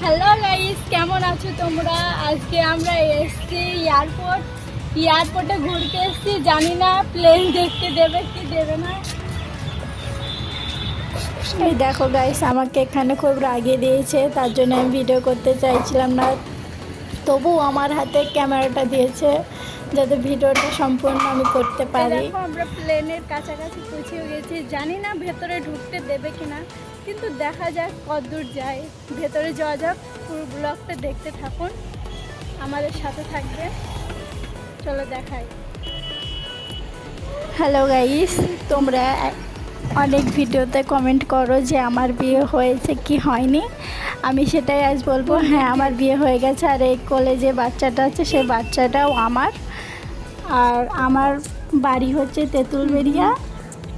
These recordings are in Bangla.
হ্যালো গাইস, কেমন আছো তোমরা? আজকে আমরা এসেছি এয়ারপোর্টে ঘুরতে এসেছি। জানি না প্লেন দেখতে দেবে কি দেবে না। এই দেখো গাইস, আমাকে এখানে খুব রাগিয়ে দিয়েছে, তার জন্য আমি ভিডিও করতে চাইছিলাম না, তবু আমার হাতে ক্যামেরাটা দিয়েছে যাতে ভিডিওটা সম্পূর্ণ আমি করতে পারি। দেখো আমরা প্লেনের কাছাকাছি পৌঁছে গেছি। জানি না ভেতরে ঢুকতে দেবে কিনা, কিন্তু দেখা যাক কতদূর যায়। ভেতরে যাওয়া যাক, পুরো ব্লগটা দেখতে থাকুন, আমাদের সাথে থাকবে। চলো দেখাই। হ্যালো গাইস, তোমরা অনেক ভিডিওতে কমেন্ট করো যে আমার বিয়ে হয়েছে কি হয়নি। আমি সেটাই আজ বলবো। হ্যাঁ, আমার বিয়ে হয়ে গেছে, আর এই কোলে যে বাচ্চাটা আছে সেই বাচ্চাটাও আমার। আর আমার বাড়ি হচ্ছে তেঁতুলবেড়িয়া।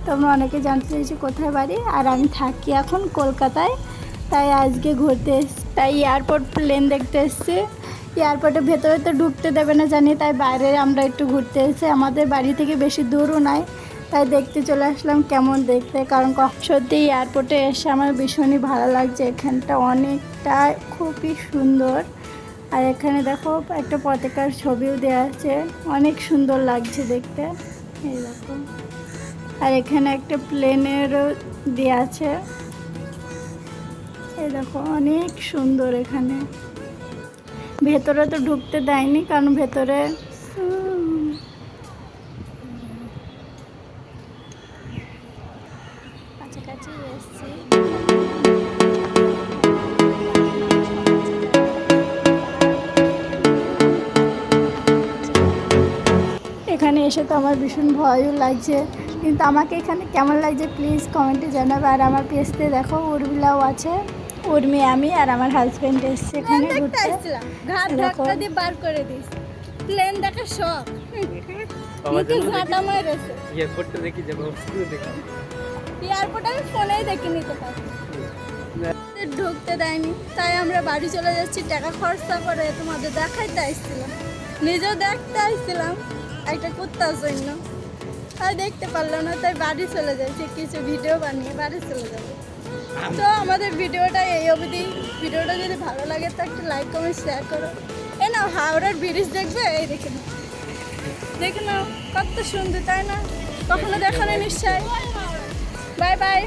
তোমরা অনেকে জানতে চাইছো কোথায় বাড়ি, আর আমি থাকি এখন কলকাতায়। তাই আজকে ঘুরতে এসছি, তাই এয়ারপোর্ট প্লেন দেখতে এসছি। এয়ারপোর্টের ভেতরে তো ঢুকতে দেবে না জানি, তাই বাইরে আমরা একটু ঘুরতে এসেছি। আমাদের বাড়ি থেকে বেশি দূরও নাই, তাই দেখতে চলে আসলাম কেমন দেখতে। কারণ সত্যি এয়ারপোর্টে এসে আমার ভীষণই ভালো লাগছে। এখানটা অনেকটা খুবই সুন্দর। আর এখানে দেখো একটা পতাকার ছবিও দেওয়া আছে, অনেক সুন্দর লাগছে দেখতে। এই দেখো, আর এখানে একটা প্লেনেরও দেওয়া আছে। এই দেখো অনেক সুন্দর। এখানে ভেতরে তো ঢুকতে দেয়নি, কারণ ভেতরে কাছাকাছি এসছি। এখানে এসে তো আমার ভীষণ ভয়ও লাগছে, কিন্তু আমাকে এখানে কেমন লাগছে প্লিজ কমেন্টে জানাবে। আর আমার পেছতে দেখো উর্মিলাও আছে, উর্মি, আমি আর আমার হাজবেন্ড এসছে এখানে ঘুরতে। ঘাট ধাক্কা দিয়ে বার করে দিস, প্লেন দেখার শখ। মুখে ঝাঁটা মারেছে। এয়ারপোর্টটা দেখি যাবো, এয়ারপোর্ট আমি ফোনেই দেখিনি কোথাও, ঢুকতে দেয়নি। তাই আমরা বাড়ি চলে যাচ্ছি টাকা খরচা করে। তোমাদের দেখাইতে আসছিলাম, নিজেও দেখতে আসছিলাম একটা কুত্তার জন্য। তাই দেখতে পারলাম না, তাই বাড়ি চলে যাচ্ছি, কিছু ভিডিও বানিয়ে বাড়ি চলে যাবো। তো আমাদের ভিডিওটা এই অবধি। ভিডিওটা যদি ভালো লাগে তো একটা লাইক কমেন্ট শেয়ার করো। এ নাও হাওড়ার ব্রিজ দেখবে, এই দেখে নাও, দেখে নাও কত সুন্দর, তাই না? কখনো দেখো না নিশ্চয়। Bye bye.